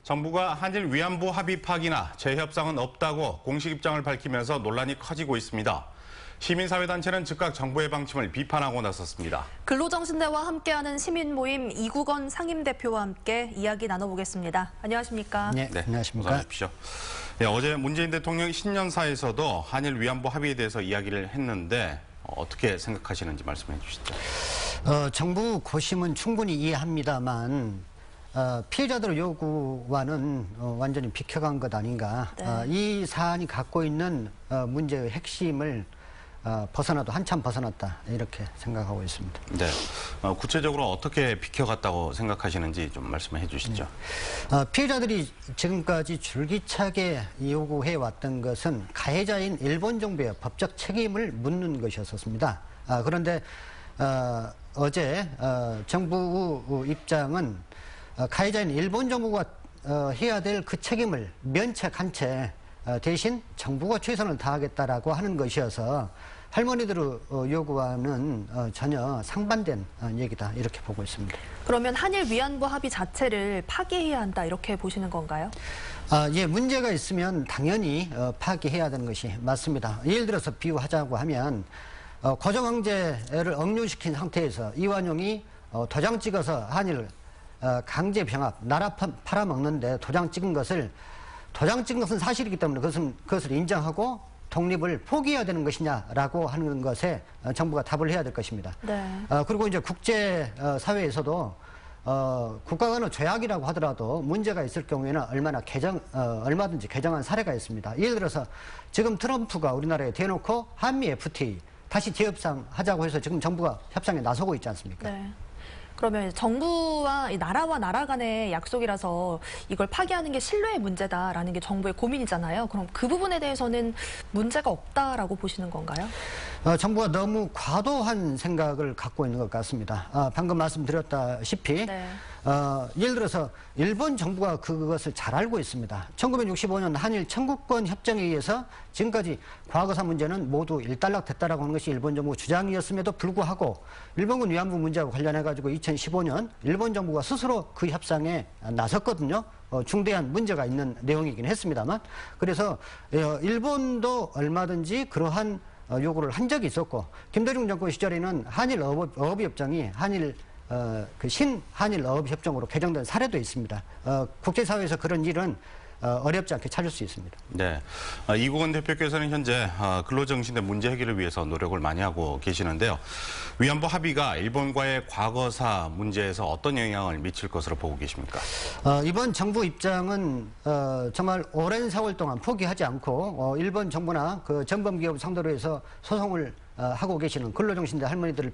정부가 한일 위안부 합의 파기나 재협상은 없다고 공식 입장을 밝히면서 논란이 커지고 있습니다. 시민사회단체는 즉각 정부의 방침을 비판하고 나섰습니다. 근로정신대와 함께하는 시민모임 이국원 상임대표와 함께 이야기 나눠보겠습니다. 안녕하십니까? 네, 안녕하십니까? 어서 오십시오. 네, 어제 문재인 대통령 신년사에서도 한일 위안부 합의에 대해서 이야기를 했는데 어떻게 생각하시는지 말씀해 주시죠. 정부 고심은 충분히 이해합니다만 피해자들의 요구와는 완전히 비켜간 것 아닌가. 네. 이 사안이 갖고 있는 문제의 핵심을 벗어나도 한참 벗어났다 이렇게 생각하고 있습니다. 네, 구체적으로 어떻게 비켜갔다고 생각하시는지 좀 말씀해 주시죠. 피해자들이 지금까지 줄기차게 요구해왔던 것은 가해자인 일본 정부의 법적 책임을 묻는 것이었습니다. 그런데 어제 정부 입장은 가해자인 일본 정부가 해야 될 그 책임을 면책한 채 대신 정부가 최선을 다하겠다라고 하는 것이어서 할머니들의 요구와는 전혀 상반된 얘기다 이렇게 보고 있습니다. 그러면 한일 위안부 합의 자체를 파기해야 한다 이렇게 보시는 건가요? 예, 문제가 있으면 당연히 파기해야 되는 것이 맞습니다. 예를 들어서 비유하자고 하면 고종황제를 억류시킨 상태에서 이완용이 도장 찍어서 한일 강제 병합, 나라 팔아먹는데 도장 찍은 것은 사실이기 때문에 그것을 인정하고 독립을 포기해야 되는 것이냐라고 하는 것에 정부가 답을 해야 될 것입니다. 네. 그리고 이제 국제 사회에서도 국가 간의 조약이라고 하더라도 문제가 있을 경우에는 얼마든지 개정한 사례가 있습니다. 예를 들어서 지금 트럼프가 우리나라에 대놓고 한미 FTA 다시 재협상 하자고 해서 지금 정부가 협상에 나서고 있지 않습니까? 네. 그러면 정부와 나라와 나라 간의 약속이라서 이걸 파기하는 게 신뢰의 문제다라는 게 정부의 고민이잖아요. 그럼 그 부분에 대해서는 문제가 없다라고 보시는 건가요? 정부가 너무 과도한 생각을 갖고 있는 것 같습니다. 방금 말씀드렸다시피 네. 예를 들어서 일본 정부가 그것을 잘 알고 있습니다. 1965년 한일 청구권 협정에 의해서 지금까지 과거사 문제는 모두 일단락됐다라고 하는 것이 일본 정부 주장이었음에도 불구하고 일본군 위안부 문제와 관련해가지고 2015년 일본 정부가 스스로 그 협상에 나섰거든요. 중대한 문제가 있는 내용이긴 했습니다만. 그래서 일본도 얼마든지 그러한 요구를 한 적이 있었고, 김대중 정권 시절에는 한일 어업협정이 신한일 어업협정으로 개정된 사례도 있습니다. 국제사회에서 그런 일은 어렵지 않게 찾을 수 있습니다. 네, 이국원 대표께서는 현재 근로정신대 문제 해결을 위해서 노력을 많이 하고 계시는데요. 위안부 합의가 일본과의 과거사 문제에서 어떤 영향을 미칠 것으로 보고 계십니까? 이번 정부 입장은 정말 오랜 세월 동안 포기하지 않고 일본 정부나 그 전범기업 상대로 해서 소송을 하고 계시는 근로정신대 할머니들을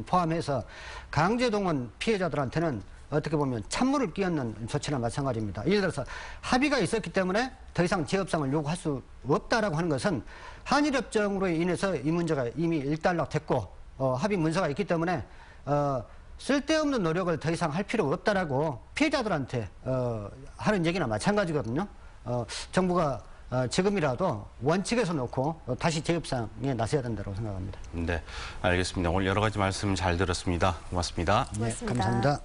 포함해서 강제동원 피해자들한테는 어떻게 보면 찬물을 끼얹는 조치나 마찬가지입니다. 예를 들어서 합의가 있었기 때문에 더 이상 재협상을 요구할 수 없다라고 하는 것은 한일협정으로 인해서 이 문제가 이미 일단락됐고 합의 문서가 있기 때문에 쓸데없는 노력을 더 이상 할 필요가 없다라고 피해자들한테 하는 얘기나 마찬가지거든요. 정부가 지금이라도 원칙에서 놓고 다시 재협상에 나서야 된다고 생각합니다. 네, 알겠습니다. 오늘 여러 가지 말씀 잘 들었습니다. 고맙습니다. 네, 감사합니다.